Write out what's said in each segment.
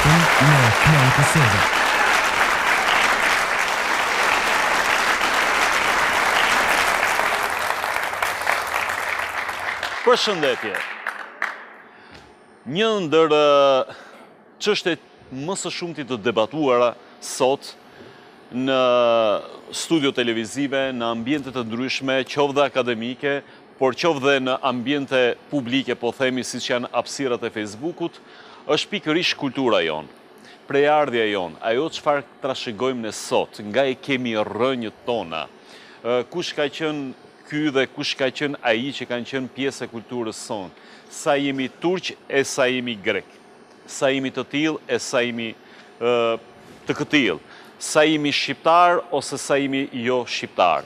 ditën në Knaj Kosovë. Përshëndetje. Një ndër çështjet më së shumti të debatuara sot në studio televizive, në ambiente të ndryshme, qoftë dhe akademike, por qoftë dhe në ambiente publike, po themi siç janë hapësirat e Facebookut, është pikërisht kultura jonë, prejardhja jonë, ajo çfarë trashëgojmë ne sot, nga e kemi rrënjët tona, kush ka qenë ky dhe kush ka qenë ai që kanë qenë pjesë e kulturës sonë, sa jemi turq e sa jemi grek, sa jemi të tillë e sa jemi të këtill, sa jemi shqiptar ose sa jemi jo shqiptar.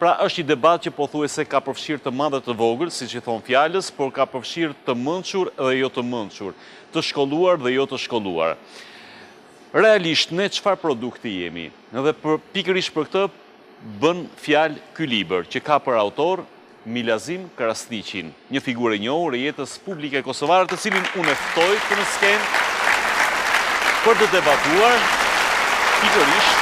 Pra është një debat që pothuajse ka përfshirë të madh dhe të vogël, siç i thon fjalës, por ka përfshirë të mençur dhe jo të mençur, të shkolluar dhe jo të shkolluar. Realisht ne çfarë produkti jemi? Edhe pikërisht për këtë bën fjalë ky libër, që ka për autor Milazim Krasniqin, një figurë e njohur e jetës publike kosovare, të cilin unë e ftoj në skenë për të debatuar pikërisht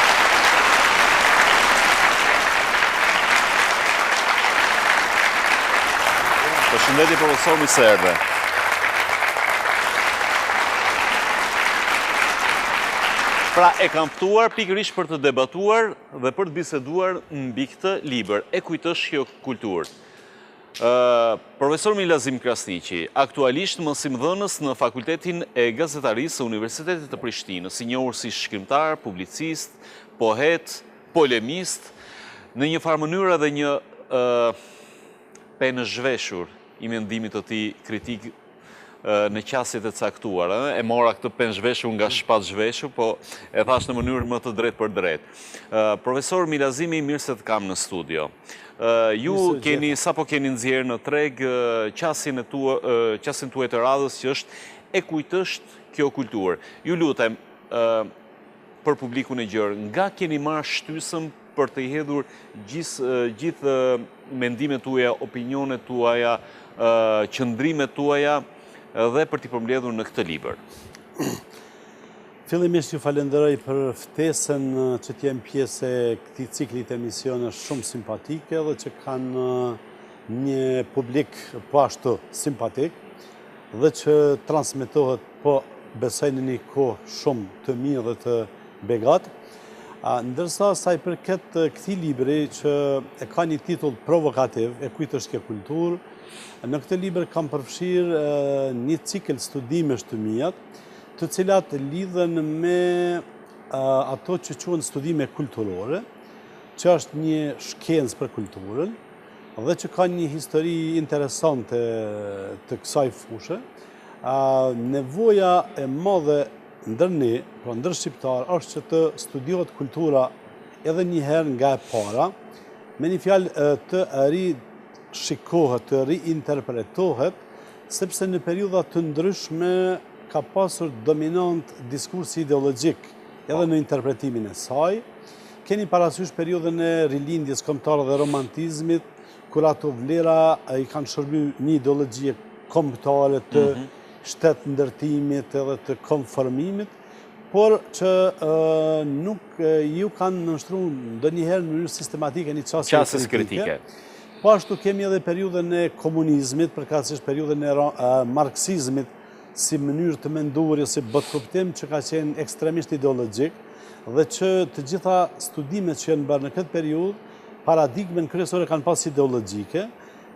Përshëndetje profesor Miserde. Pra e kam ftuar pikërisht për të debatuar dhe për të biseduar mbi këtë libër, e kujt është kjo kulturë. Profesor Milazim Krasniqi, aktualisht mësimdhënës në Fakultetin e Gazetarisë së Universitetit të Prishtinës, i njohur si shkrimtar, publicist, poet, polemist, në një farë mënyrë edhe një penë zhveshur i mendimit të tij kritik në qasjet e caktuara. E mora këtë penë zhveshur nga shpat zhveshur, po e thash në mënyrë më të drejtë për drejtë. Profesor Milazimi, mirë se të kam në studio. Ju sapo keni nxjerrë në treg qasjen tuaj të radhës që është e kujt është kjo kulturë. Ju lutem, për publikun e gjerë, nga keni marrë shtysëm për të hedhur gjithë mendimet tuaja, opinionet tuaja, qëndrimet tuaja dhe për t'i përmbledhur në këtë libër. Fillimisht ju falenderoj për ftesën që t'jem pjesë e këtij cikli të emisionesh shumë simpatike dhe që kanë një publik po ashtu simpatik dhe që transmetohet po besoj në një kohë shumë të mirë dhe të begat. Ndërsa sa i përket këtij libri që e ka një titull provokativ, e kujt është kjo kulturë, në këtë libër kam përfshirë një cikël studimesh të mia, të cilat lidhen me ato që quhen studime kulturore, që është një shkencë për kulturën dhe që ka një histori interesante të kësaj fushë. Nevoja e madhe ndër ne, pra ndër shqiptar, është që të studiohet kultura edhe një herë nga e para, me një fjalë të rishikohet, të riinterpretohet, sepse në periudha të ndryshme ka pasur dominant diskursi ideologjik edhe në interpretimin e saj. Keni parasysh periudhën e rilindjes kombëtare dhe romantizmit, kur ato vlera i kanë shërby një ideologji kombëtare të shtet ndërtimit edhe të konformimit, por që nuk ju kanë nështruar ndonjëherë në mënyrë sistematike një qasje kritike. Po ashtu kemi edhe periudhën e komunizmit, përkatësisht periudhën e marksizmit, si mënyrë të menduar, si botkuptim që ka qenë ekstremisht ideologjik, dhe që të gjitha studimet që janë bërë në këtë periudhë, paradigmen kryesore kanë pas ideologjike.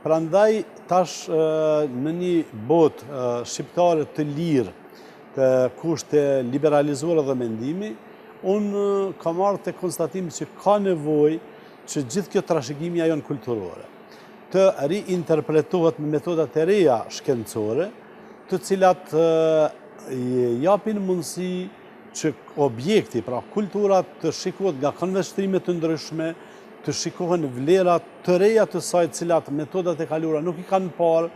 Prandaj tash në një botë shqiptare të lirë, të kushte liberalizuar dhe mendimi, unë kam marrë të konstatimi që ka nevojë që gjithë kjo trashëgimi ajon kulturore të riinterpretohet me metodat e reja shkencore, të cilat japin mundësi që objekti, pra kultura, të shikohet nga konveshtrimet të ndryshme, të shikohen vlerat të reja të saj, cilat metodat e kaluara nuk i kanë parë,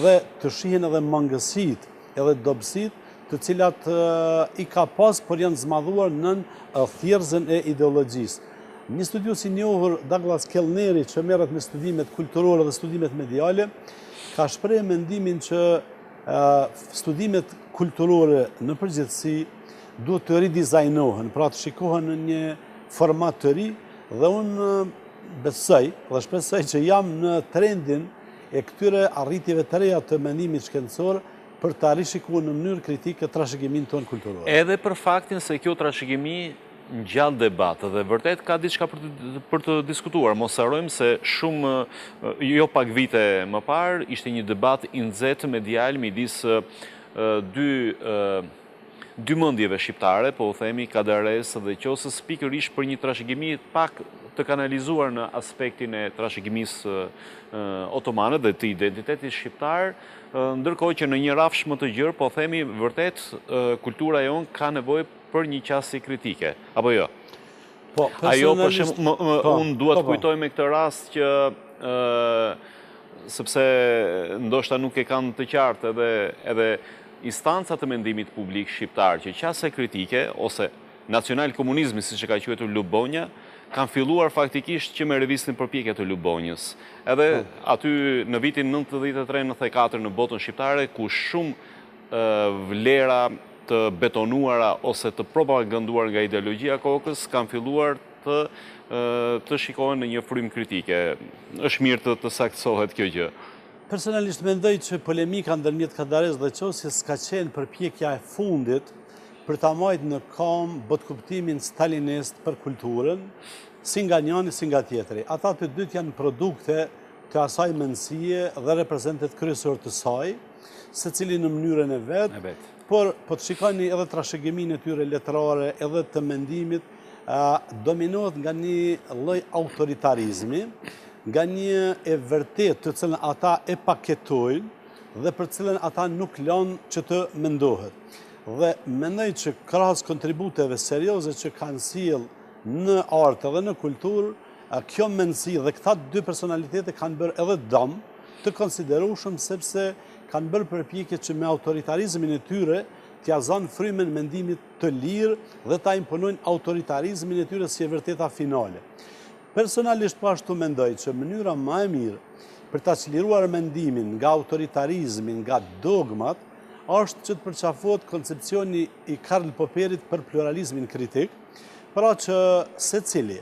dhe të shihen edhe mangësit edhe dobësit, të cilat i ka pas, por janë zmadhuar nën thjerrëzën e ideologjisë. Një studios i njohur, Douglas Kellneri, që merret me studimet kulturore dhe studimet mediale, ka shprehë mendimin që studimet kulturore në përgjithësi duhet të ridizajnohen, pra të shikohen në një format të ri, dhe unë besoj dhe shpresoj që jam në trendin e këtyre arritjeve të reja të mendimit shkencor për të rishikuar në mënyrë kritike trashëgimin tonë kulturor. Edhe për faktin se kjo trashëgimi ngjall debat dhe vërtet ka diçka për të diskutuar. Mos harrojmë se shumë jo pak vite më parë ishte një debat i nxehtë medial midis dy mendjeve shqiptare, po u themi Kadares dhe Qosës, pikërisht për një trashëgimi pak të kanalizuar në aspektin e trashëgimisë otomane dhe të identitetit shqiptar, ndërkohë që në një rafsh më të gjerë, po themi vërtet kultura jonë ka nevojë për një qasje kritike, apo jo? Po, ajo për shembull, unë dua të kujtoj me këtë rast që sepse ndoshta nuk e kanë të qartë edhe instancat të mendimit publik shqiptar që qasje kritike ose nacional komunizmi, siç e ka quajtur Lubonja, kanë filluar faktikisht që me revistin përpjekje të Lubonjës. Edhe aty në vitin 93-94 në botën shqiptare, ku shumë vlera të betonuara ose të propaganduar nga ideologjia kokës kanë filluar të shikohen në një frym kritike. Është mirë të saktësohet kjo gjë. Personalisht mendoj që polemika ndërmjet Kadares dhe Qosjes ka qenë përpjekja e fundit për ta marrë në kam botkuptimin stalinist për kulturën, si nga njëri si nga tjetri. Ata të dytë janë produkte të asaj mendësie dhe reprezentet kryesor të saj, secili në mënyrën e vet. Por po të shikoni edhe trashëgiminë e tyre letrare, edhe të mendimit, dominohet nga një lloj autoritarizmi, nga një e vërtet të cilën ata e paketojnë dhe për cilën ata nuk lanë që të mendohet. Dhe mendoj që krahas kontributeve serioze që kanë sjellë në art dhe në kulturë, kjo mendësi dhe këta dy personalitete kanë bërë edhe dëm të konsiderueshëm, sepse kanë bërë përpjekje që me autoritarizmin e tyre t'ia zanë frymën mendimit të lirë dhe ta imponojnë autoritarizmin e tyre si e vërteta finale. Personalisht po ashtu mendoj që mënyra më e mirë për ta çliruar mendimin nga autoritarizmi, nga dogmat, është që të përqafohet koncepcioni i Karl Popperit për pluralizmin kritik, pra që secili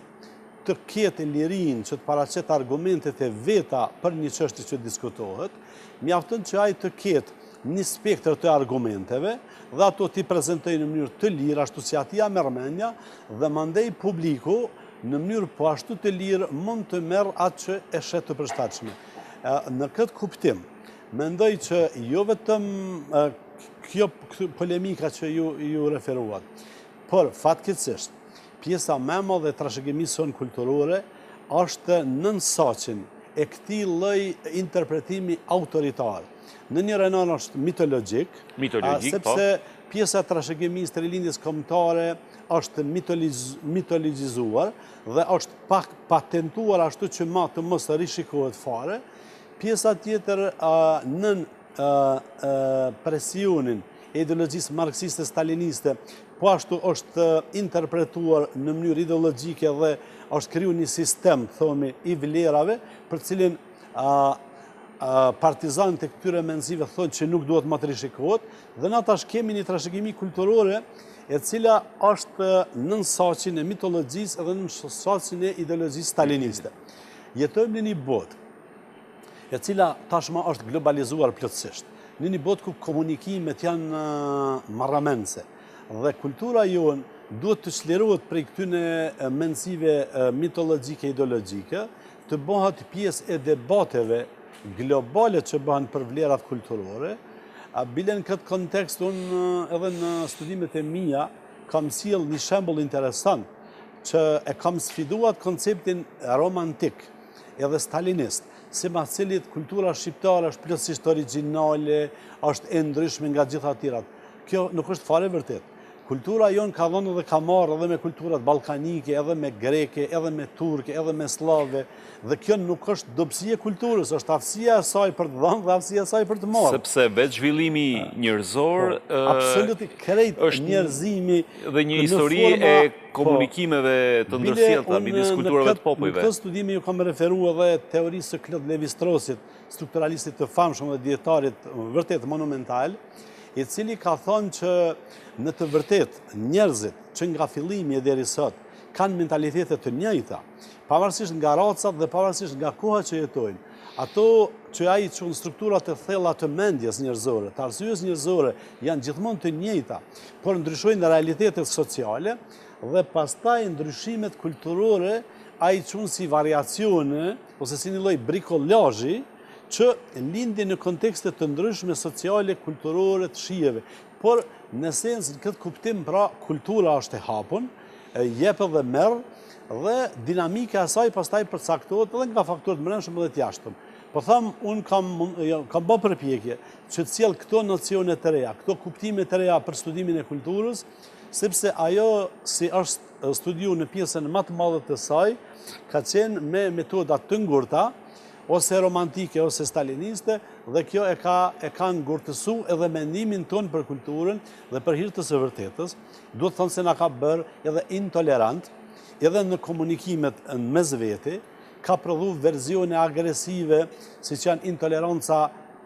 të ketë lirinë që të paraqet argumentet e veta për një çështje që diskutohet, mjafton që ai të ketë një spektër të argumenteve dhe ato t'i prezentojë në mënyrë të lirë, ashtu si ati ja merr mendja, dhe mandej publiku në mënyrë po ashtu të lirë mund të merr atë që e shet të përshtatshme. Në këtë kuptim, mendoj që jo vetëm kjo polemika që ju referuat, por fatkeqësisht pjesa më e madhe e trashëgimisë sonë kulturore është nënsaqjen e këtij lloji interpretimi autoritar. Në një renon është mitologjik, sepse pjesa e trashëgimisë të rilindjes kombëtare është mitologjizuar dhe është pak patentuar ashtu që ma të mos rishikohet fare. Pjesa tjetër nën presionin e ideologjisë marksiste staliniste, po ashtu është interpretuar në mënyrë ideologjike dhe është kriju një sistem, thomi, i vlerave, për cilin partizanët e këtyre mendësive thonë që nuk duhet më të rishikohet, dhe na tash kemi një trashëgimi kulturore e cila është nën saqin e mitologjisë dhe nën saqin e ideologjisë staliniste. Jetojmë në një botë e cila tashmë është globalizuar plotësisht, në një botë ku komunikimet janë marramense dhe kultura jonë duhet të çlirohet prej këtyne mendësive mitologjike ideologjike, të bëhet pjesë e debateve globale që bëhen për vlerat kulturore. Bile në këtë kontekst, unë edhe në studimet e mia kam sjell një shembull interesant që e kam sfiduar konceptin romantik edhe stalinist, sipas cilit kultura shqiptare është plotësisht origjinale, është e ndryshme nga gjitha të tjerat. Kjo nuk është fare vërtet. Kultura jonë ka dhënë dhe ka marrë edhe me kulturat balkanike, edhe me greke, edhe me turke, edhe me slave, dhe kjo nuk është dobësia e kulturës, është aftësia e saj për të dhënë dhe aftësia e saj për të marrë. Sepse vetë zhvillimi njerëzor absolutisht krejt njerëzimi dhe një histori e komunikimeve të ndërsjellta midis kulturave të popujve. Në këtë studim ju kam referuar edhe teorisë së Claude Lévi-Straussit, strukturalistit të famshëm dhe dietarit vërtet monumental, i cili ka thonë që në të vërtet njerëzit që nga fillimi e deri sot kanë mentalitetet të njëjta, pavarësisht nga racat dhe pavarësisht nga koha që jetojnë. Ato që ai çon strukturat e thella të mendjes njerëzore, të arsyes njerëzore janë gjithmonë të njëjta, por ndryshojnë në realitetet sociale dhe pastaj ndryshimet kulturore ai çon si variacione ose si një lloj brikolazhi që lindin në kontekste të ndryshme sociale, kulturore, të shijeve. Por në sens në këtë kuptim pra kultura është e hapun, jep edhe merr dhe dinamika e saj pastaj përcaktohet edhe nga faktorët brendshëm dhe të jashtëm. Po them, unë kam bërë përpjekje që të sjell këto nocione të reja, këto kuptime të reja për studimin e kulturës, sepse ajo si është studiu në pjesën më të madhe të saj, ka qenë me metoda të ngurta, ose romantike, ose staliniste, dhe kjo e ka ngurtësu edhe mendimin tonë për kulturën dhe për hir të së vërtetës. Duhet thënë se na ka bërë edhe intolerant, edhe në komunikimet në mes vete, ka prodhu versione agresive, si që janë intoleranca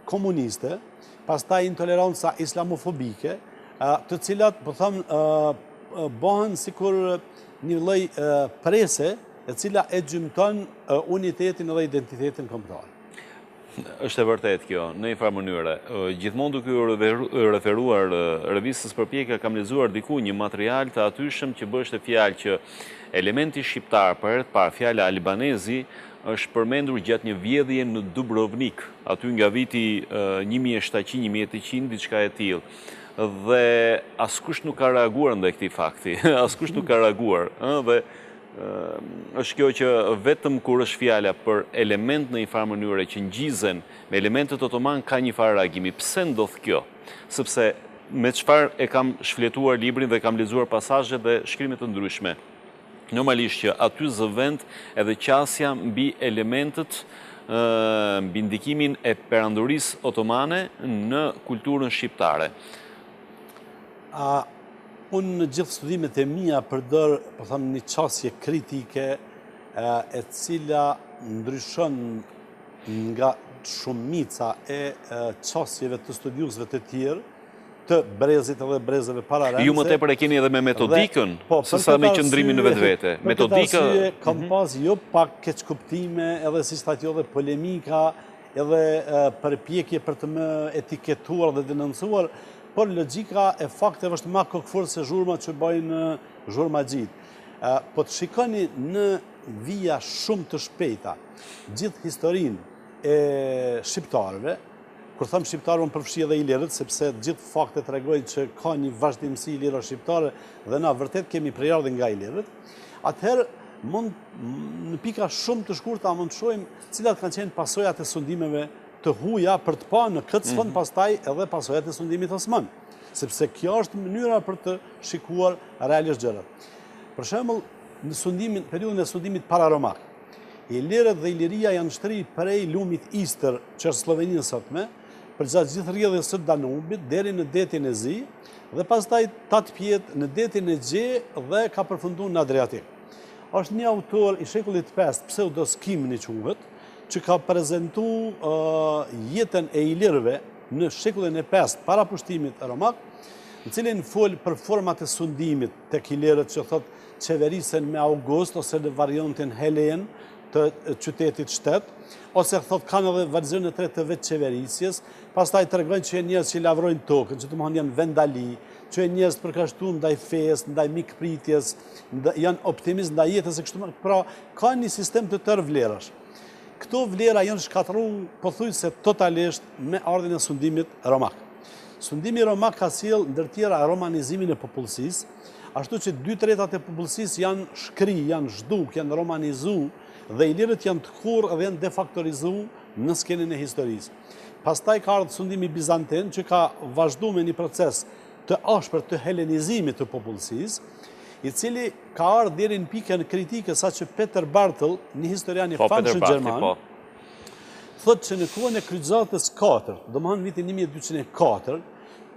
komuniste, pastaj intoleranca islamofobike, të cilat, po thëmë, bëhen sikur një lloj prese, e cila e gjymton unitetin dhe identitetin kombëtar. Është e vërtet kjo, në një farë mënyre. Gjithmonë duke u referuar revistës Përpjekja, kam lexuar diku një material të atyshëm që bështe fjalë që elementi shqiptar, për herë të parë fjala albanezi, është përmendur gjatë një vjedhje në Dubrovnik, aty nga viti 1700-1800, diçka e tillë. Dhe askush nuk ka reaguar ndaj këtij fakti, askush nuk ka reaguar, dhe është kjo që vetëm kur është fjala për element në një farë mënyre që ngjizen me elementet otoman ka një farë reagimi. Pse ndodh kjo? Sepse me çfarë e kam shfletuar librin dhe kam lexuar pasazhe dhe shkrimet të ndryshme. Normalisht që aty zëvend edhe qasja mbi elementet, mbi ndikimin e perandorisë otomane në kulturën shqiptare. Unë në gjithë studimet e mia përdor, po them, një qasje kritike e cila ndryshon nga shumica e qasjeve të studiusve të tjerë, të brezit edhe brezeve paralelse. Ju më tepër e keni edhe me metodikën, se sa me qëndrimin në vetvete. Metodika kam pas jo pak keqkuptime, edhe si statjo dhe polemika, edhe përpjekje për të më etiketuar dhe denoncuar, por logjika e fakteve është më kokëfort se zhurma që bëjnë zhurma gjitë. Po të shikoni në vija shumë të shpejta gjithë historinë e shqiptarëve, kur them shqiptarë unë përfshi edhe ilirët, sepse gjithë faktet tregojnë që ka një vazhdimsi ilira shqiptare dhe na vërtet kemi prejardhje nga ilirët, atëherë mund në pika shumë të shkurta mund të shohim cilat kanë qenë pasojat e sundimeve të huaja për të pa në këtë sfond pastaj edhe pasojat e sundimit osman, sepse kjo është mënyra për të shikuar realisht gjërat. Për shembull, në periudhën e sundimit pararomak, ilirët dhe iliria janë shtrirë prej lumit Istër, që është Slovenia sotme, për gjatë gjithë rrjedhjes së Danubit deri në detin e Zi dhe pastaj 8 pjetë në detin e Gje dhe ka përfunduar në Adriatik. Është një autor i shekullit 5, Pseudos Kimni quhet, që ka prezentuar jetën e ilirëve në shekullin e 5 para pushtimit romak, në cilin fol për format e sundimit tek ilirët që thot qeverisen me August ose në variantin Helen të qytetit shtet, ose thot kanë edhe versionin e tretë të vetë qeverisjes, pastaj tregojnë që janë njerëz që lavrojnë tokën, që domethënë janë vendali, që janë njerëz të përkashtuar ndaj fesë, ndaj mikpritjes, janë optimist ndaj jetës e kështu me radhë. Pra ka një sistem të tërë vlerash. Këto vlera janë shkatërruar pothuajse totalisht me ardhin e sundimit romak. Sundimi romak ka sjell ndër tjera romanizimin e popullsisë, ashtu që 2/3 e popullsisë janë shkri, janë zhduk, janë romanizuar dhe ilirët janë të kurrë dhe janë defaktorizuar në skenën e historisë. Pastaj ka ardhur sundimi bizantin që ka vazhduar me një proces të ashpër të helenizimit të popullsisë, i cili ka ardhur deri në pikën kritike saqë Peter Bartell, një historian i famshëm gjerman, thotë që në kohën e kryqëzatës 4, domethënë vitin 1204,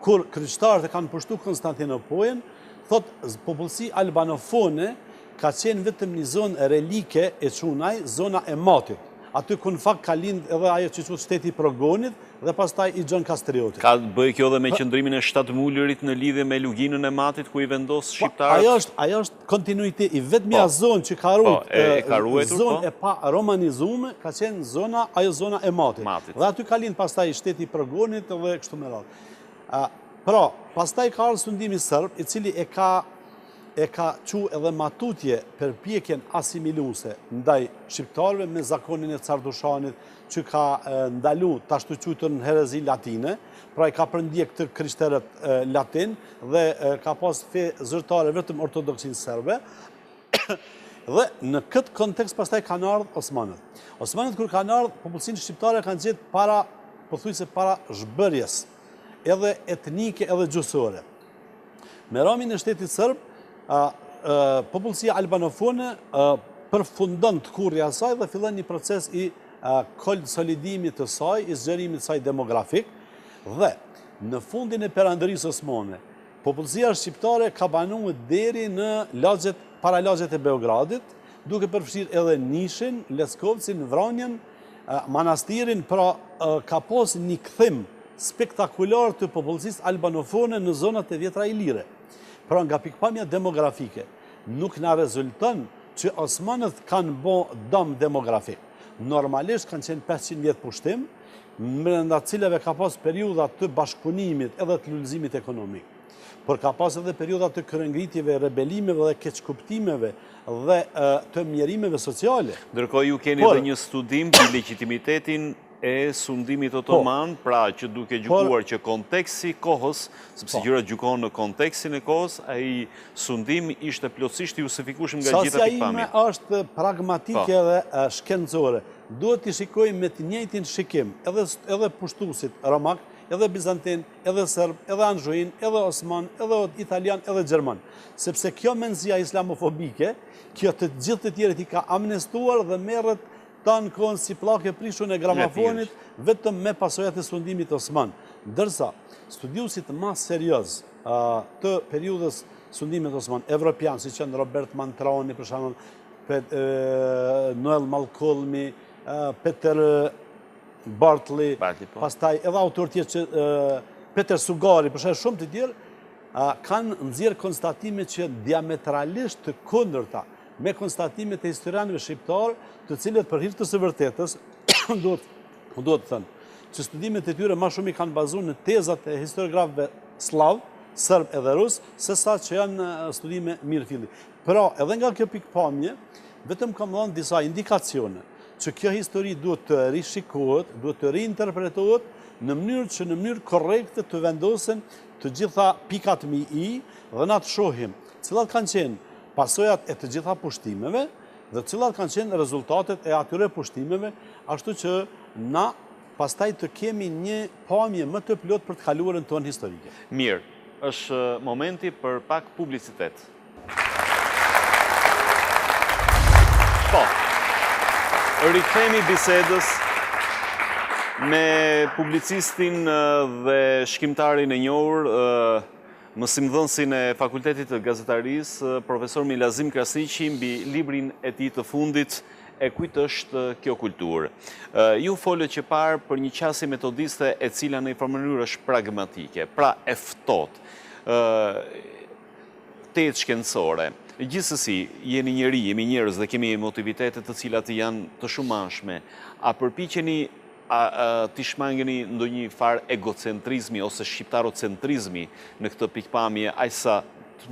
kur kryqëtarët e kanë pushtuar Konstantinopolin, thotë popullsi albanofone ka qenë vetëm një zonë relike e çunaj, zona e Matit. aty ku në fakt ka lind edhe ajo që quhet shteti i Progonit dhe pastaj i Gjon Kastriotit. Ka bëj kjo dhe me qëndrimin e shtatmulërit në lidhje me luginën e matit ku i vendos shqiptarët? Ajo është kontinuitet i vetmja zonë që ka ruajtur, zonë e pa romanizume, ka qenë ajo zona e matit. Dhe aty ka lind pastaj shteti i Progonit dhe kështu me radhë. Pra, pastaj ka ardhur sundimi serb, i cili e ka qu edhe matutje përpjekjen asimiluese ndaj shqiptarëve me zakonin e Cardushanit që ka ndalu të ashtu quajtur në herezi latine, pra i ka përndje këtë krishterët latin dhe ka pas fe zyrtare vetëm ortodoksin serbe. Dhe në këtë kontekst pastaj kanë ardhur Osmanët. Osmanët kur kanë ardhur, popullsinë shqiptare kanë gjetë para zhbërjes, edhe etnike edhe gjuhësore. Me ramin e shtetit serb, popullsia albanofone përfundon të kurrja e saj dhe fillon një proces i konsolidimit të saj, i zgjerimit të saj demografik, dhe në fundin e perandërisë osmane, popullsia shqiptare ka banuar deri në para lagjet e Beogradit, duke përfshirë edhe Nishin, Leskovcin, Vranjen, manastirin, pra ka pas një kthim spektakular të popullsisë albanofone në zonat e vjetra ilire. Pra nga pikpamja demografike, nuk na rezulton që Osmanët kanë bo dëm demografik. Normalisht kanë qenë 500 vjetë pushtim, brenda cilave ka pas periuda të bashkëpunimit edhe të lullëzimit ekonomik. Por ka pas edhe periuda të kërëngritjeve, rebelimeve dhe keqkuptimeve dhe të mjerimeve sociale. Ndërkohë ju keni dhe një studim për legitimitetin e sundimit otoman, pra që duke gjukuar që konteksti kohës, sepse gjërat gjukohen në kontekstin e kohës, ai sundim ishte plotësisht i justifikueshëm nga gjitha pikpamjet. Sasja ime është pragmatike dhe shkencore. Duhet të shikojmë me të njëjtin shikim edhe pushtuesit romak, edhe bizantin, edhe serb, edhe anxhuin, edhe osman, edhe italian, edhe gjerman. Sepse kjo mendësia islamofobike, kjo të gjithë të tjerët i ka amnestuar dhe merret tanë kohën si pllake prishun e gramafonit vetëm me pasojat e sundimit osman. Ndërsa, studiusit më serioz të periudhës sundimit osman, evropian, si qenë Robert Mantroni, për shembull, Noel Malcolmi, Peter Bartley, pastaj edhe autor tjetër që Peter Sugari, për shembull shumë të tjerë, kanë nxjerrë konstatime që diametralisht të kundërta me konstatimet e historianëve shqiptar, të cilët për hir të së vërtetës duhet të thënë që studimet e tyre më shumë i kanë bazuar në tezat e historiografëve slav, serb edhe rus, sesa që janë studime mirëfilli. Pra, edhe nga kjo pikpamje, vetëm kam dhënë disa indikacione që kjo histori duhet të rishikohet, duhet të reinterpretohet në mënyrë korrekte të vendosen të gjitha pikat mi i dhe na të shohim cilat kanë qenë pasojat e të gjitha pushtimeve dhe cilat kanë qenë rezultatet e atyre pushtimeve, ashtu që na pastaj të kemi një pamje më të plot për të kaluarën tonë historike. Mirë, është momenti për pak publicitet. Po, rikthehemi bisedës me publicistin dhe shkrimtarin e njohur, mësimdhënësin e Fakultetit të Gazetarisë, profesor Milazim Krasiqi, mbi librin e tij të fundit, E kujt është kjo kulturë. Ju folët që parë për një qasje metodiste e cila në një mënyrë është pragmatike, pra e ftohtë, tetë shkencore. Gjithsesi, jeni jemi njerëz dhe kemi motivitetet të cilat janë të shumashme. A përpiqeni të shmangeni ndonjë farë egocentrizmi ose shqiptarocentrizmi në këtë pikpamje, ajsa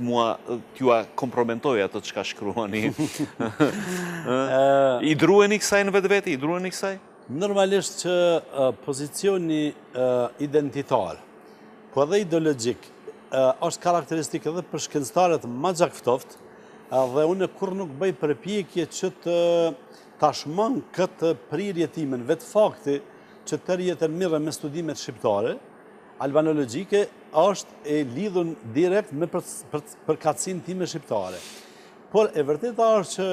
mua t'jua kompromentoj ato çka shkruani. I druheni kësaj në vetvete? I druheni kësaj? Normalisht që pozicioni identitar, po edhe ideologjik, është karakteristik edhe për shkencëtarët më gjakftoft, dhe unë kur nuk bëj përpjekje që të tashmang këtë prirje timen, vetë fakti që të rjetën mirë me studimet shqiptare, albanologjike, është e lidhun direkt me përkatësinë time shqiptare. Por e vërteta është që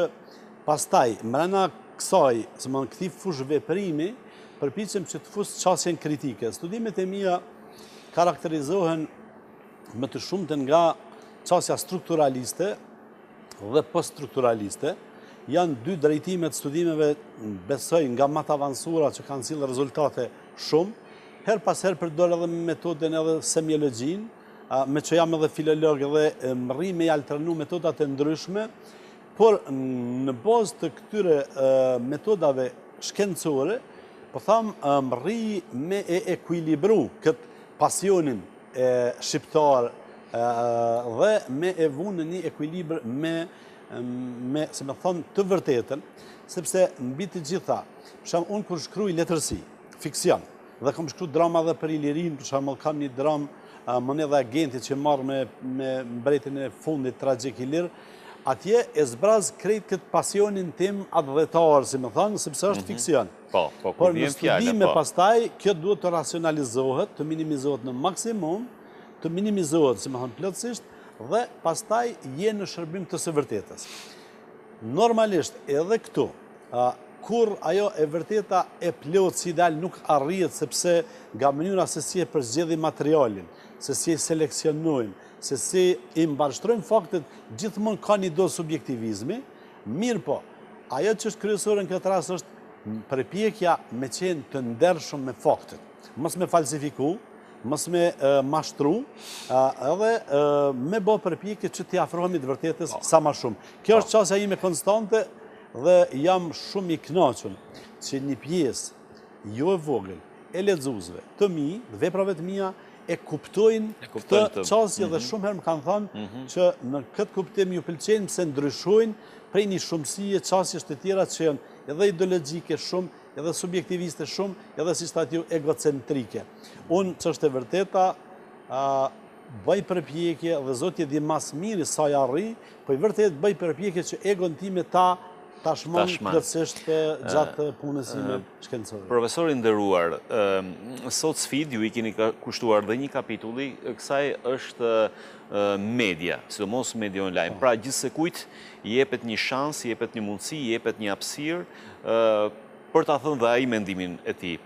pastaj, mrena kësaj, se më në këti fush veprimi, përpiqem që të fus qasjen kritike. Studimet e mia karakterizohen më të shumtën nga qasja strukturaliste dhe poststrukturaliste, janë 2 drejtimet studimeve, besoj, nga më të avansura që kanë cilë rezultate shumë. Her pas her përdor edhe metodën edhe semiologjin, me që jam edhe filolog edhe më rri me alternu metodat e ndryshme, por në bazë të këtyre metodave shkencore, po thamë më rri me e ekuilibru këtë pasionin shqiptar dhe me e vunë në një ekuilibër me, se me thonë, të vërtetën, sepse mbi të gjitha, për shembull, unë kur shkruaj letërsi, fiksion, dhe kam shkruar drama dhe për Ilirin, për shembull, kam një dramë Monedha e Agentit që marrë me mbretin e fundit tragjik Ilir, atje e zbraz krejt këtë pasionin tim adhëtar, si me thonë, sepse është fiksion. Por në studime pastaj, kjo duhet të racionalizohet, të minimizohet në maksimum, të minimizohet, si me thonë, plotësisht, dhe pastaj je në shërbim të së vërtetës. Normalisht, edhe këtu, kur ajo e vërteta e plot si dal nuk arrihet sepse nga mënyra se si e përzgjedhim materialin, se si e seleksionojmë, se si i mbarshtrojmë faktet, gjithmonë ka një do subjektivizmi, mirë po, ajo që është kryesore në këtë rast është përpjekja me qenë të ndershëm me faktet, mos me falsifiku, mos me mashtru, edhe me bë përpjekje që t'i afrohemi të vërtetës sa më shumë. Kjo është çështja ime konstante dhe jam shumë i kënaqur që një pjesë jo e vogël e lexuesve të mi, veprave të mia e kuptojnë këtë çështje dhe shumë herë më kanë thënë që në këtë kuptim ju pëlqejnë pse ndryshojnë prej një shumësie çështjesh të tjera që janë edhe ideologjike shumë, edhe subjektiviste shumë, edhe si statju egocentrike. Unë që është e vërteta, bëj përpjekje dhe Zoti e di mas miri sa ja rri, po i vërtet bëj përpjekje që egon time tashmon plotësisht gjatë punës ime shkencore. Profesori nderuar, sot sfidë ju i keni kushtuar dhe një kapitulli, kësaj është media, sidomos media online. Pra gjithse kujt i jepet një shans, i jepet një mundësi, i jepet një hapësirë për ta thënë dhe ai mendimin e tij.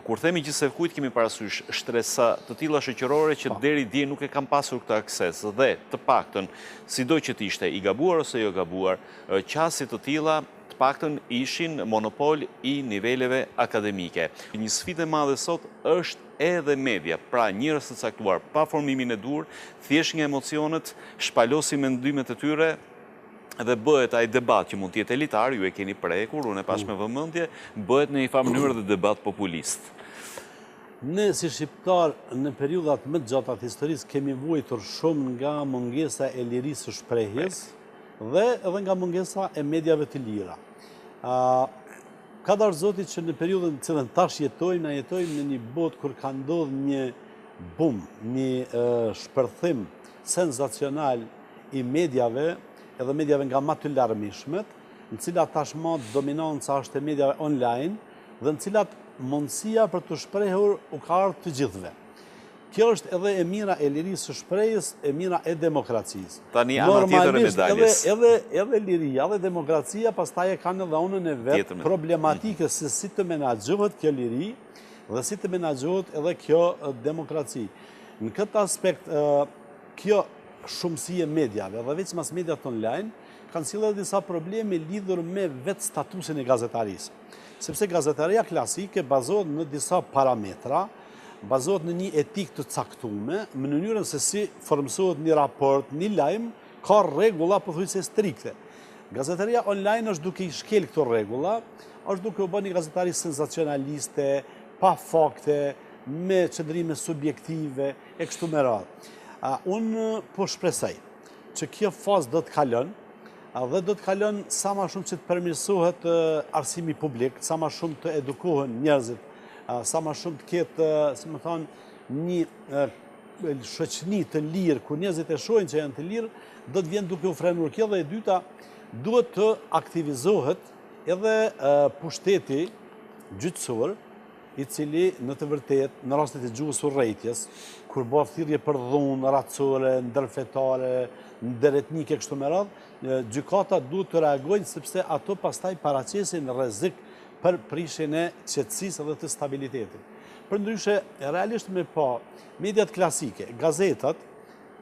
Kur themi gjithse kujt kemi parasysh shtresa të tilla shoqërore që deri dje nuk e kanë pasur këtë akses dhe të paktën, sido që të ishte i gabuar ose jo gabuar, qasje të tilla të paktën ishin monopol i niveleve akademike. Një sfidë e madhe sot është edhe media, pra njerëz të caktuar pa formimin e dur, thjesht nga emocionet, shpalosin mendimet e tyre dhe bëhet ai debat që mund të jetë elitar, ju e keni prekur, unë e pash me vëmendje, bëhet në një farë mënyrë dhe debat populist. Ne si shqiptar në periudhat më të gjata të historisë kemi vuajtur shumë nga mungesa e lirisë së shprehjes dhe edhe nga mungesa e mediave të lira. Ka darë Zoti që në periudhën në cilën tash jetojmë, na jetojmë në një botë kur ka ndodhur një bum, një shpërthim senzacional i mediave edhe medjave nga më të larmishmet, në cilat tashmë dominanca është e medjave online dhe në cilat mundësia për të shprehur u ka ardhur të gjithëve. Kjo është edhe e mira e lirisë së shprehjes, e mira e demokracisë. Tani ana tjetër e medaljes. Edhe liria dhe demokracia pastaj e kanë edhe anën e vet problematike se si të menaxhohet kjo liri dhe si të menaxhohet edhe kjo demokraci. Në këtë aspekt kjo shumësi e medjave dhe veç mas mediat online kanë sjellë disa probleme lidhur me vetë statusin e gazetarisë. Sepse gazetaria klasike bazohet në disa parametra, bazohet në një etikë të caktuar, në mënyrën se si formsohet një raport, një lajm, ka rregulla pothuajse strikte. Gazetaria online është duke i shkel këto rregulla, është duke u bërë një gazetari senzacionaliste, pa fakte, me qëndrime subjektive e kështu me radhë. Unë po shpresoj që kjo fazë do të kalon dhe do të kalon sa më shumë që të përmirësohet arsimi publik, sa më shumë të edukohen njerëzit, sa më shumë të ketë, si më thonë, një shoqëni të lirë, ku njerëzit e shohin që janë të lirë, do të vjen duke u frenuar kjo dhe e dyta, duhet të aktivizohet edhe pushteti gjyqësor, i cili në të vërtet, në rastet e gjuhës urrejtjes, kur bëhet thirrje për dhunë, racore, ndërfetare, ndëretnike kështu me radhë, gjykata duhet të reagojnë sepse ato pastaj paraqesin rrezik për prishjen e qetësisë dhe të stabilitetit. Përndryshe, realisht me pa, mediat klasike, gazetat,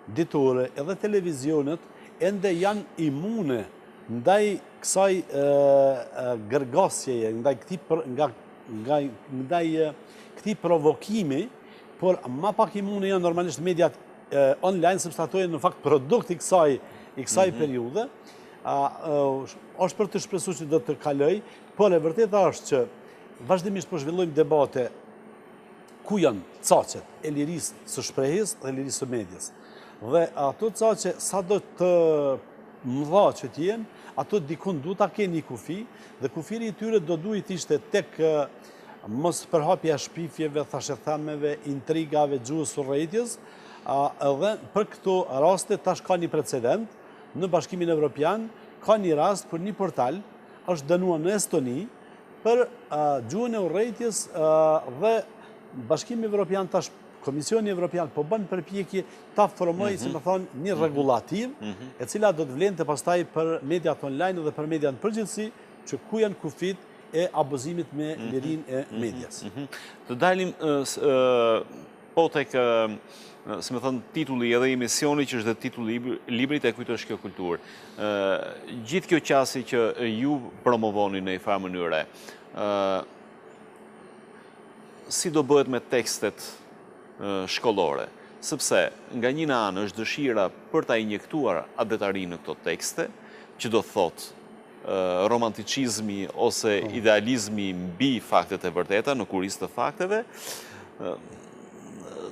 ditore edhe televizionet ende janë imune ndaj kësaj gërgasjeje, ndaj këtij provokimi, por ma pak i mune janë normalisht mediat online, sepse ato janë në fakt produkt i kësaj periudhe, është për të shpresuar që do të kaloj, por e vërteta është që vazhdimisht po zhvillojmë debate ku janë caqet e lirisë së shprehjes dhe lirisë së medias. Dhe ato caqe, sa do të mëdha që t'jenë, ato dikun du ta kenë një kufi, dhe kufiri i tyre do duhet ishte tek mos përhapja shpifjeve, thashethameve, intrigave, gjuhës urrëties, edhe për këto raste tash ka një precedent në Bashkimin Evropian, ka një rast për një portal është dënuar në Estoni për gjuhën e urrëties dhe Bashkimi Evropian tash Komisioni Evropian po bën përpjekje ta formojë, si më thonë, një rregullativ e cila do të vlente pastaj për mediat online dhe për media në përgjithësi, që ku janë kufit e abuzimit me lirinë e medias. Të dalim po tek, si më thënë, titulli edhe emisioni që është dhe titulli librit e kujt është kjo kulturë. Gjithë kjo qasi që ju promovoni në një farë mënyre, si do bëhet me tekstet shkollore, sepse nga një anë është dëshira për ta injektuar adetari në këto tekste, që do thotë romanticizmi ose idealizmi mbi faktet e vërteta, në kurisë të fakteve.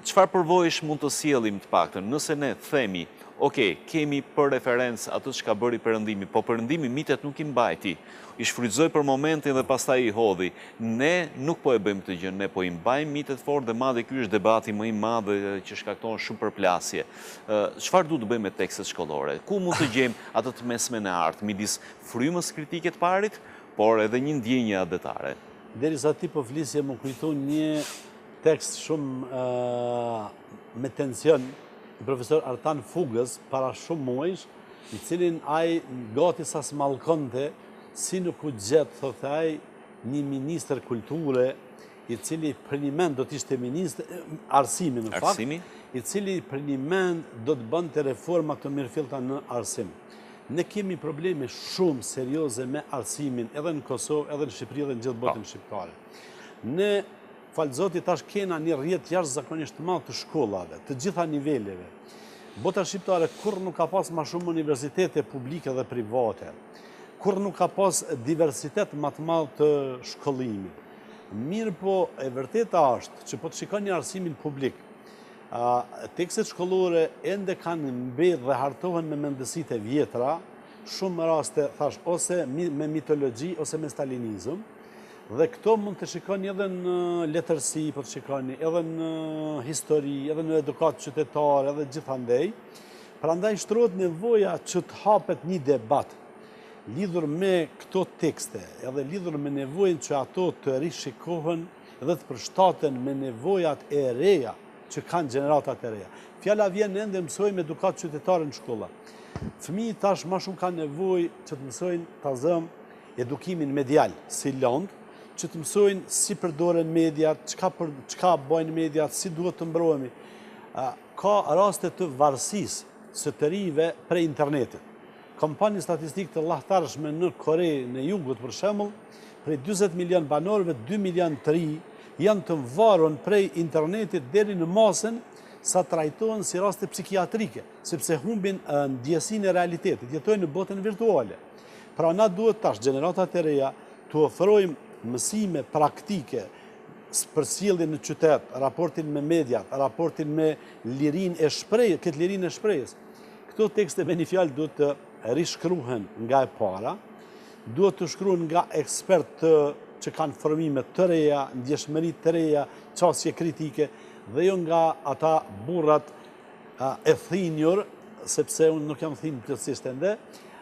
Çfarë përvojësh mund të sjellim të paktën, nëse ne themi, kemi për referencë atë që ka bëri Perëndimi, po Perëndimi mitet nuk i mbajti, i shfrytëzoi për momentin dhe pastaj i hodhi. Ne nuk po e bëjmë këtë gjë, ne po i mbajmë mitet fort dhe madje ky është debati më i madh që shkakton shumë përplasje. Çfarë duhet të bëjmë me tekstet shkollore? Ku mund të gjejmë atë të mesmen e artë midis frymës kritike të parit, por edhe një ndjenje adetare? Derisa ti po flisje më kujton një tekst shumë me tension, profesor Artan Fugës, para shumë muajsh, i cilin ai gati sa smallkonte, si nuk u gjetë, thotë ai, një ministër kulture, i cili për një mend do t'ishte ministër, arsimi në fakt, i cili për një mend do të bënte reforma të mirëfillta në arsim. Ne kemi probleme shumë serioze me arsimin, edhe në Kosovë, edhe në Shqipëri, edhe në gjithë botën shqiptare. Ne, falë Zotit, tash kena një rrjet jashtëzakonisht madh të shkollave, të gjitha niveleve. Bota shqiptare kur nuk ka pas më shumë universitete publike dhe private, kur nuk ka pas diversitet më të madh të shkollimit. Mirë po, e vërteta është që po të shikoni arsimin publik, tekstet shkollore ende kanë mbledh dhe hartohen me mendësitë e vjetra, shumë raste thash ose me mitologji ose me stalinizëm, dhe këto mund të shikoni edhe në letërsi, po të shikoni edhe në histori, edhe në edukatë qytetare, edhe gjithandej. Prandaj shtrohet nevoja që të hapet një debat lidhur me këto tekste, edhe lidhur me nevojën që ato të rishikohen dhe të përshtaten me nevojat e reja që kanë gjeneratat e reja. Fjala vjen ende mësojmë edukatë qytetare në shkolla. Fëmijët tash më shumë kanë nevojë që të mësojnë edukimin medial, si lëndë, që të mësojnë si përdoren mediat, çka bëjnë mediat, si duhet të mbrohemi. Ka raste të varësisë së të rijve prej internetit. Kompani statistikë të llahtarshme në Kore në Jugut, për shembull, prej 40 milion banorëve, 2 milion të ri janë të varur prej internetit deri në masën sa trajtohen si raste psikiatrike, sepse humbin ndjesinë e realitetit, jetojnë në botën virtuale. Pra na duhet tash gjeneratat e reja të ofrojmë mësime praktike për sjelljen në qytet, raportin me mediat, raportin me lirinë e shprehjes, këtë lirinë e shprehjes. Këto tekste me një fjalë duhet të rishkruhen nga e para, duhet të shkruhen nga ekspertë që kanë formime të reja, ndjeshmëri të reja, qasje kritike, dhe jo nga ata burrat e thinjur, sepse unë nuk jam thinjur plotësisht ende,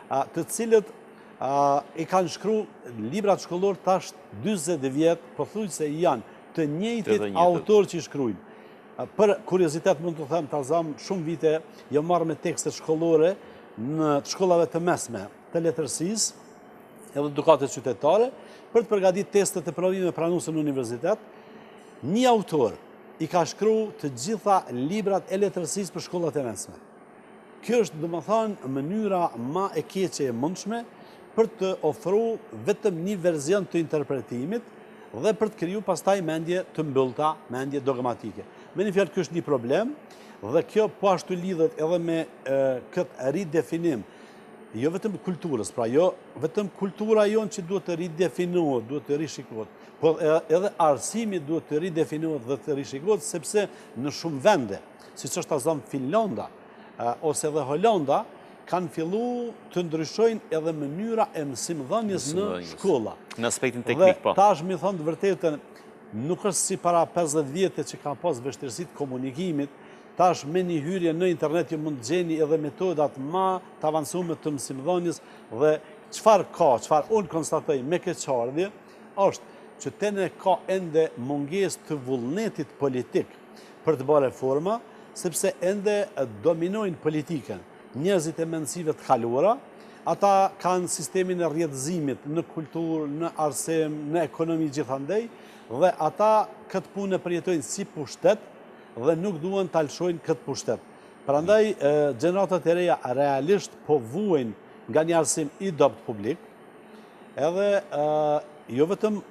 të cilët i kanë shkru librat shkollor tash 40 vjet, pothuajse janë të njëjtit autor që i shkruajnë. Për kuriozitet mund të them tazam shumë vite jam marrë me tekste shkollore në shkollave të mesme të letërsisë edhe edukatës qytetare për të përgatitur testet e provimeve pranuese në universitet. Një autor i ka shkruar të gjitha librat e letërsisë për shkollat e mesme. Kjo është, domethënë, mënyra më e keqe e mundshme për të ofru vetëm një verzion të interpretimit dhe për të kriju pastaj mendje të mbyllta, mendje dogmatike. Me një fjalë, ky është një problem dhe kjo po ashtu lidhet edhe me këtë ridefinim, jo vetëm kulturës, pra jo vetëm kultura jonë që duhet të ridefinohet, duhet të rishikohet, por edhe arsimi duhet të ridefinohet dhe të rishikohet, sepse në shumë vende, siç është ta zonë Finlanda ose edhe Holanda, kanë fillu të ndryshojnë edhe mënyra e mësimdhënies në shkolla. Në aspektin teknik, po. Dhe tash mi thonë të vërtetën, nuk është si para 50 vjetë që ka pas vështirësitë komunikimit, tash me një hyrje në internet ju mund të gjeni edhe metodat ma të avancume të mësimdhënies dhe çfarë unë konstatoj me keqardhje, është që tene ka ende mungesë të vullnetit politik për të bërë reforma, sepse ende dominojnë politikën njerëzit e mendësive të kaluara, ata kanë sistemin e rrjedhëzimit në kulturë, në arsim, në ekonomi gjithandej, dhe ata këtë punë e përjetojnë si pushtet dhe nuk duan të alshojnë këtë pushtet. Prandaj, gjeneratat e reja realisht po vuajnë nga një arsim i dopt publik, edhe jo vetëm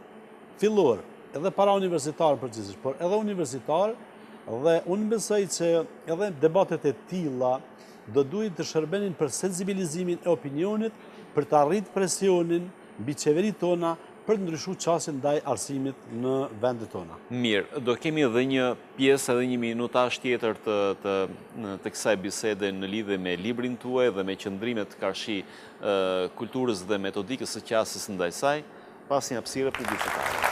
fillor, edhe para universitar përgjithsisht, por edhe universitar, dhe unë besoj që edhe debatet e tilla do duhet të shërbenin për sensibilizimin e opinionit, për të arrit presionin mbi qeveritë tona për të ndryshuar qasjen ndaj arsimit në vendet tona. Mirë, do kemi edhe një pjesë edhe një minutazh tjetër të kësaj bisede në lidhje me librin tuaj dhe me qëndrimet karshi kulturës dhe metodikës së qasjes ndaj saj, pas një hapësire publicitare.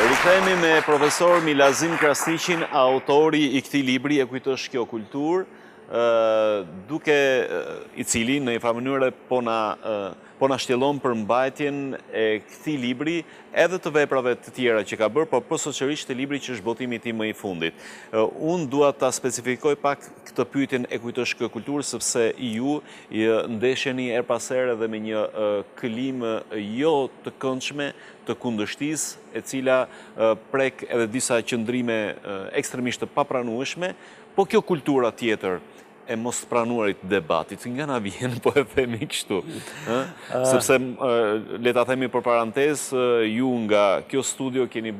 Rikthehemi me profesor Milazim Krasniqin, autori i këtij libri E kujtosh kjo kulturë, i cili në një farë mënyrë po na shtjellon për mbajtjen e këtij libri edhe të veprave të tjera që ka bërë, por përsërisht të libri që është botimi i tij më i fundit. Unë dua ta specifikoj pak këtë pyetjen E kujtosh kjo kulturë, sepse ju ndesheni her pas here edhe me një klim jo të këndshme të kundërshtisë, e cila prek edhe disa qëndrime ekstremisht të papranueshme, po kjo kultura tjetër e mos pranuarit debatit, nga na vjen, po e themi kështu. Sepse, le ta themi për parantezë, ju nga kjo studio keni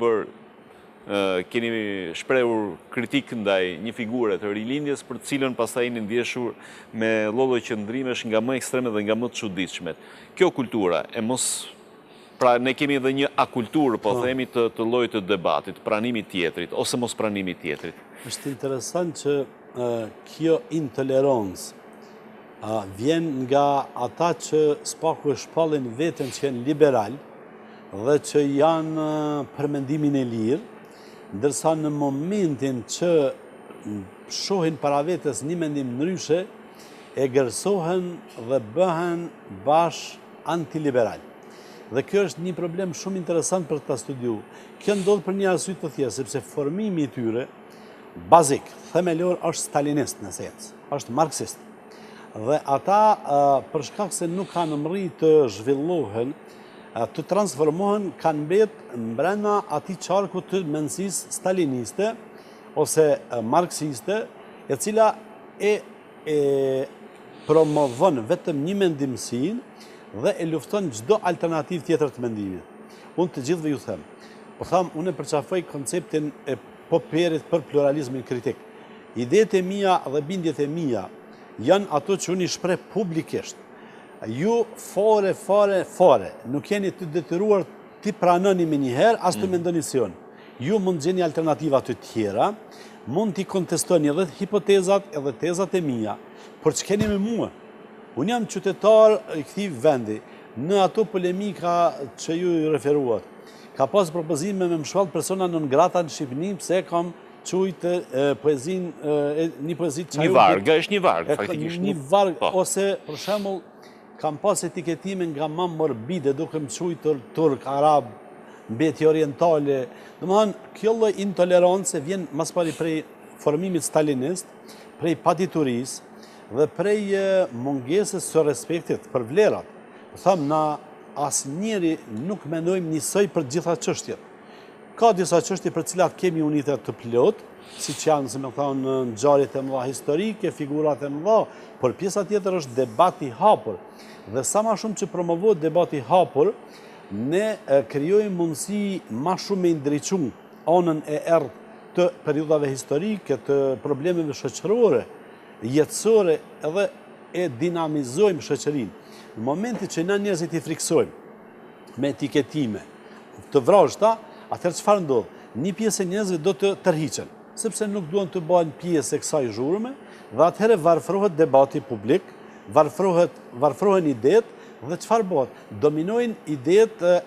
shprehur kritik ndaj një figure të rilindjes, për cilën pastaj jeni ndjeshur me lloj qëndrimesh nga më ekstreme dhe nga më të çuditshmet. Kjo kultura e mos, pra ne kemi edhe një akulturë, po themi të llojit të debatit, pranimi tjetrit ose mos pranimi tjetrit. Është interesant që kjo intolerancë vjen nga ata që s'paku e shpallin veten që janë liberal dhe që janë për mendimin e lirë, ndërsa në momentin që shohin para vetes një mendim ndryshe, e gërsohen dhe bëhen bash antiliberal. Dhe kjo është një problem shumë interesant për ta studiuar. Kjo ndodh për një arsye të thjeshtë, sepse formimi i tyre bazik, themelor, është stalinist në esencë, është marksist. Dhe ata, për shkak se nuk kanë mërri të zhvillohen, të transformohen, kanë mbetë mbrenda atij qarku të mendësisë staliniste ose marksiste, e cila e promovon vetëm një mendimsinë dhe e lufton çdo alternativë tjetër të mendimit. Unë të gjithëve ju them, po tham, unë e përqafoj konceptin e Popperit për pluralizmin kritik. Idetë e mia dhe bindjet e mia janë ato që unë i shpreh publikisht. Ju fare, nuk jeni të detyruar t'i pranoni me njëherë, as të mendoni si unë. Ju mund gjeni alternativa të tjera, mund t'i kontestoni edhe hipotezat edhe tezat e mia, por që keni me mua. Unë jam qytetar i këtij vendi, në ato polemika që ju i referuat. Ka pas propozime me mshvall persona non grata në Shqipëni, pse kam qujtë një poezi të Një varg, është një varg, faktikisht. Një varg, ose, për shembull, kam pas etiketime nga ma morbide, duke më qujtur turk, arab, mbetje orientale. Domethënë, kjo lloj intolerance vjen mas pari prej formimit stalinist, prej patiturisë dhe prej mungesës së respektit për vlerat. Tham, na asnjëri nuk mendojmë njësoj për gjitha çështjet. ka disa çështje për cilat kemi unitet të plot, siç janë, si më thonë, ngjarjet e mëdha historike, figurat e mëdha, por pjesa tjetër është debati i hapur. Dhe sa më shumë që promovohet debati i hapur, ne krijojmë mundësi më shumë me ndriçu anën e errët të periudhave historike, të problemeve shoqërore, jetësore, edhe e dinamizojmë shoqërinë. Në momentin që na njerëzit i friksojmë me etiketime të vrazhta, atëherë çfarë ndodh? Një pjesë e njerëzve do të tërhiqen, sepse nuk duan të bëhen pjesë e kësaj zhurme, dhe atëherë varfrohet debati publik, varfrohen idetë, dhe çfarë bëhet? Dominojnë idetë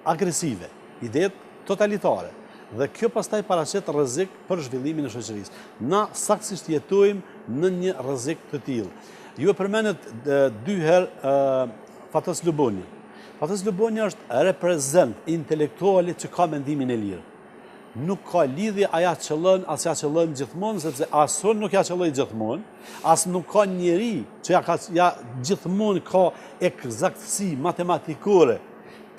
agresive, idetë totalitare. Dhe kjo pastaj paraqet rrezik për zhvillimin e shoqërisë. Na saktësisht jetojmë në një rrezik të tillë. Ju e përmendet 2 herë Fatos Lubonja. Fatos Lubonja është reprezent intelektuali që ka mendimin e lirë. Nuk ka lidhje a ja qëllën, as ja qëllën gjithmonë, sepse asun nuk ja qëlloj gjithmonë, as nuk ka njeri që ja gjithmonë ka eksaktësi matematikore.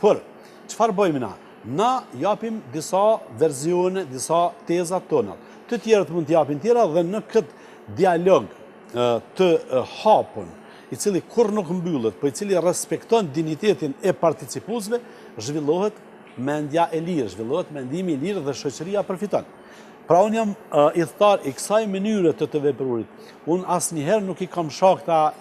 Por, çfarë bëjmë na? Na japim disa versione, disa teza tonat. Të tjerët mund t'japin tjera dhe në këtë dialog të hapun, i cili kur nuk mbyllet, po i cili respekton dinitetin e participuesve, zhvillohet mendja e lirë, zhvillohet mendimi i lirë dhe shoqëria përfiton. Pra unë jam i thtar i kësaj mënyre të veprurit. Unë asnjëherë nuk i kam shoh këta,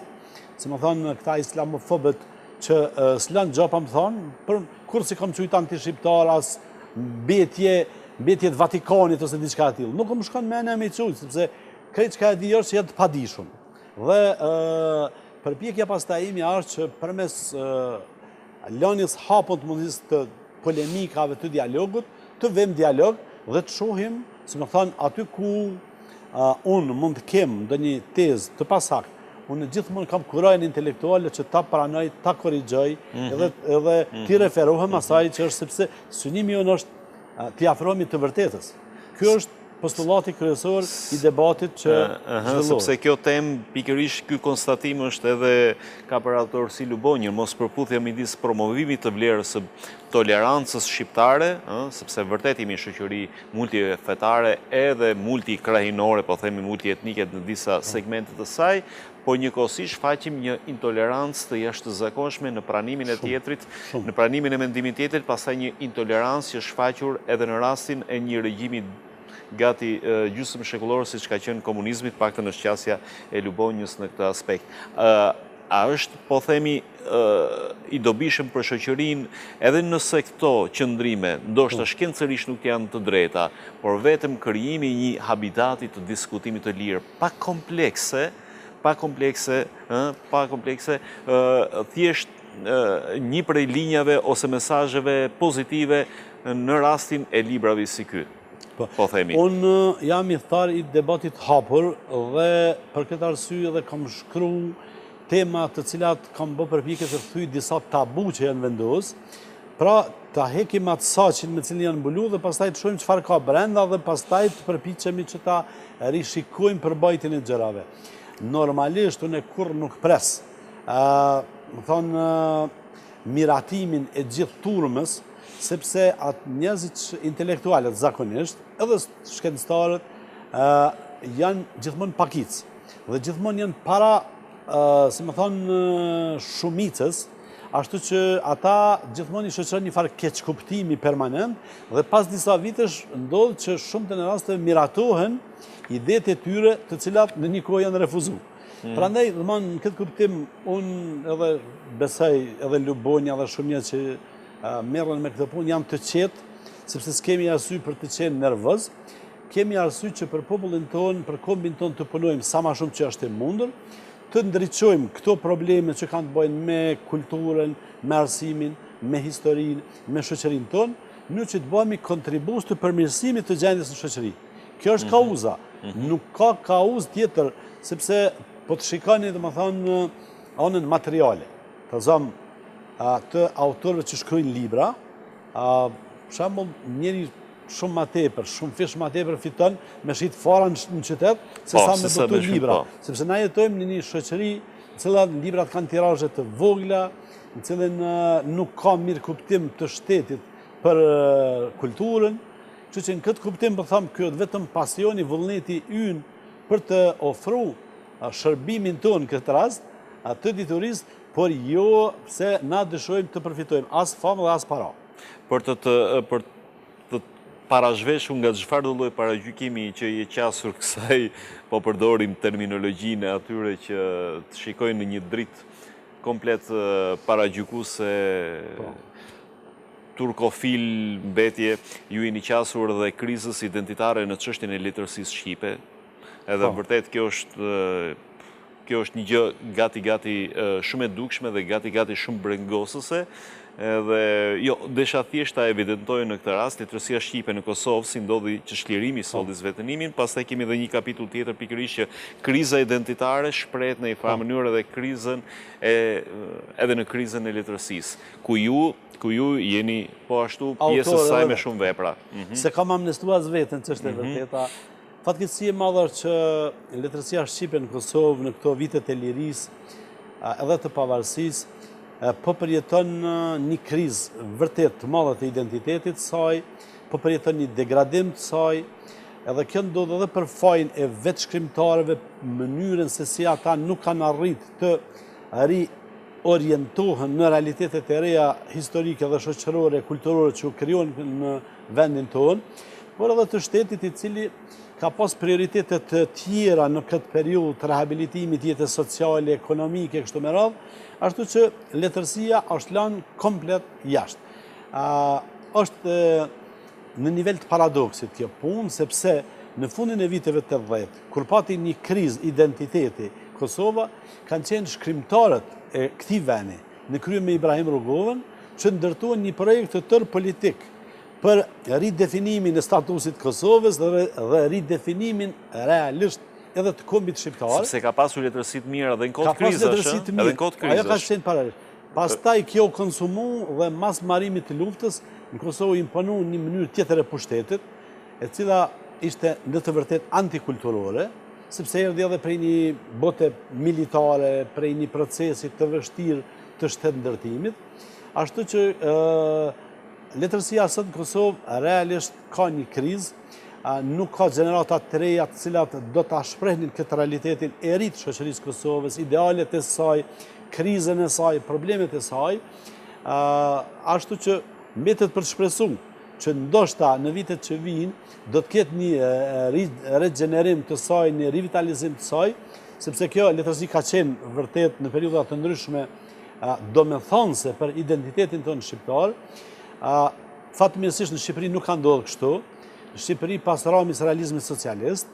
si më thonë, këta islamofobët që s'lan gjapa më thonë, për kur si kam qujtë anti-shqiptar, as mbetje të Vatikanit ose diçka e tillë. Nuk më shkon mendja me i qujtë, sepse krejt çka e di është që jetë të padishun. Dhe përpjekja pastaj ime është që përmes lënies hapur të mundësisë të polemikave të dialogut, të vëmë dialog dhe të shohim, si më thonë, aty ku unë mund të kem ndonjë tezë të pasakt, unë gjithmonë kam kurajnë intelektuale që ta pranoj, ta korrigjoj, edhe ti referohem asaj që është, sepse synimi jonë është t'i afrohemi të vërtetës. Ky është postulati kryesor i debatit që zhvillohet. Sepse kjo temë, pikërisht ky konstatim është edhe ka për autor si Lubonjë, mos përputhja midis promovimit të vlerës së tolerancës shqiptare, sepse vërtet jemi shoqëri multifetare edhe multikrahinore, po themi multietnike në disa segmente të saj, po njëkohësisht faqim një intolerancë të jashtëzakonshme në pranimin e tjetrit, në pranimin e mendimit tjetrit, pastaj një intolerancë që është shfaqur edhe në rastin e një regjimi gati gjysmë shekullor, si që ka qenë komunizmit, paktën është qasja e Lubonjës në këtë aspekt. A është, po themi, i dobishëm për shoqërinë, edhe nëse këto qëndrime, ndoshta shkencërisht nuk janë të drejta, por vetëm krijimi i një habitati të diskutimit të lirë, pa komplekse, thjesht një prej linjave ose mesazheve pozitive në rastin e librave si ky. Po themi. Unë jam i thtar i debatit hapur dhe për këtë arsye edhe kam shkruar tema të cilat kam bërë përpjekje të thyj disa tabu që janë vendos, pra ta hekim atë saqin me cilin janë mbuluar dhe pastaj të shohim çfarë ka brenda dhe pastaj të përpiqemi që ta rishikojmë përbajtjen e gjërave. Normalisht unë kur nuk pres, më thonë, miratimin e gjithë turmës, sepse atë njerëzit intelektualet zakonisht, edhe shkencëtarët, janë gjithmonë pakic, dhe gjithmonë janë para, si më thonë, shumicës, ashtu që ata gjithmonë i shoqëron një farë keqkuptimi permanent, dhe pas disa vitesh ndodh që shumë të në raste miratohen idetë e tyre të cilat në një kohë janë refuzuar. Prandaj, domthonjë, në këtë kuptim, unë edhe besoj edhe Lubonja dhe shumë njerëz që merren me këtë punë janë të qetë, sepse s'kemi arsye për të qenë nervoz, kemi arsye që për popullin tonë, për kombin tonë të punojmë sa më shumë që është e mundur, të ndriçojmë këto probleme që kanë të bëjnë me kulturën, me arsimin, me historinë, me shoqërinë tonë, në që të bëhemi kontribues të përmirësimit të gjendjes në shoqëri. Kjo është kauza, nuk ka kauzë tjetër, sepse po të shikoni, domethënë, anën materiale. Të zëm të autorëve që shkruajnë libra, për shembull, njëri shumë ma tepër, shumë fish ma tepër fiton me shit fara në qytet, se sa me botu libra. Sepse na jetojmë në një shoqëri në cilën librat kanë tirazhe të vogla, në cilën nuk ka mirë kuptim të shtetit për kulturën, Që që në këtë kuptim për thamë, kjo vetëm pasioni, vullneti ynë për të ofru shërbimin tonë këtë rast, të diturisë, por jo se na dëshojmë të përfitojmë as famë dhe as para. Për të parashveshur nga çfarë do lloj paragjykimi që je qasur kësaj, po përdorim terminologjinë e atyre që të shikojnë në një dritë komplet paragjykuese, turkofil mbetje, ju jeni qasur dhe krizës identitare në çështjen e letërsisë shqipe. Edhe vërtet kjo është një gjë gati shumë e dukshme dhe gati shumë brengosëse. Edhe jo, desha thjesht ta evidentoj në këtë rast, letërsia shqipe në Kosovë si ndodhi që çlirimi i soldis vetënimin, pastaj kemi edhe një kapitull tjetër pikërisht që kriza identitare shprehet në një farë mënyrë edhe krizën edhe në krizën e letërsisë, ku ju jeni po ashtu pjesë e saj me shumë vepra. Se kam amnestuar vetën ç'është e vërteta. Fatkeqësi e madhe që letërsia shqipe në Kosovë në këto vitet e lirisë edhe të pavarësisë po përjeton një krizë vërtet të madhe të identitetit saj, po përjeton një degradim të saj, edhe kjo ndodh edhe për fajin e vetë shkrimtarëve, mënyrën se si ata nuk kanë arrit të riorientohen në realitetet e reja historike dhe shoqërore, kulturore që u krijohen në vendin tonë, por edhe të shtetit i cili ka pas prioritetet të tjera në këtë periudhë të rehabilitimit jetës sociale, ekonomike, kështu me radhë, ashtu që letërsia është lanë komplet jashtë. Është në nivel të paradoksit kjo punë, sepse në fundin e viteve 80, kur pati një krizë identiteti Kosova, kanë qenë shkrimtarët e këtij vendi, në krye me Ibrahim Rugovën, që ndërtuan një projekt të tërë politik për ridefinimin e statusit Kosovës dhe ridefinimin realisht edhe të kombit shqiptar. Sepse ka pasur letërsi të mira edhe në kohë krizësh, edhe në kohë krizësh. Ajo ka qenë paralel. Pastaj kjo konsumu dhe mas marimit të luftës, në Kosovë imponu një mënyrë tjetër e pushtetit, e cila ishte në të vërtet antikulturore, sepse erdhi edhe prej një bote militare, prej një procesit të vështirë të shtetëndërtimit, ashtu që letërsia sot në Kosovë realisht ka një krizë, nuk ka gjenerata të reja të cilat do të shprehnin këtë realitetin e ri të shoqërisë Kosovës, idealet e saj, krizën e saj, problemet e saj, ashtu që mbetet për të shpresuar që ndoshta në vitet që vijnë do të ketë një regenerim të saj, një rivitalizim të saj, sepse kjo letërsi ka qenë vërtet në periudha të ndryshme domethënëse për identitetin tonë shqiptar. Fatmirësisht në Shqipëri nuk ka ndodhur kështu. Në Shqipëri pas ramës realizmit socialist,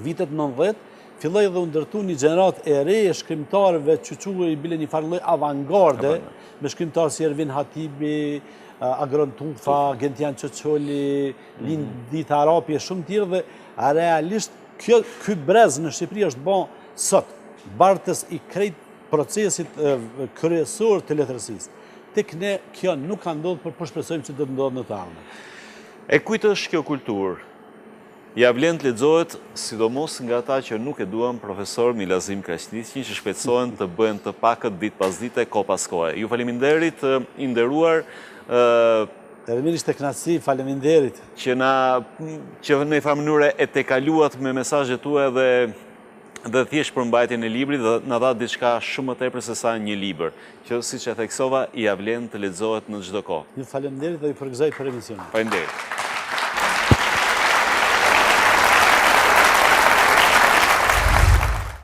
vitet 90, filloi dhe u ndërtu një gjenerat e re e shkrimtarëve që quhej bile një farë lloj avangarde, me shkrimtarë si Ervin Hatibi, Agron Tufa, Gentian Çoçoli, Lindi Tarapi e shumë tjerë, dhe realisht ky brez në Shqipëri është bën sot bartës i krejt procesit kryesor të letërsisë. Tek ne kjo nuk ka ndodhur, por po shpresojmë që do të ndodhë në të ardhmen. E kujt është kjo kulturë? Ja vlen të lexohet, sidomos nga ata që nuk e duan profesor Milazim Kraqniqi, që shpejtësohen të bëhen të pakët ditë pas dite, kohë pas kohe. Ju faleminderit, i nderuar. Edhe ishte kënaqësi, faleminderit. Që në një farë mënyrë e tekaluat me mesazhet tua dhe thjesht për mbajtjen e librit dhe na dha diçka shumë më tepër se sa një libër, që siç e theksova, ia vlen të lexohet në çdo kohë. Ju faleminderit dhe ju përgëzoj për emisionin. Faleminderit.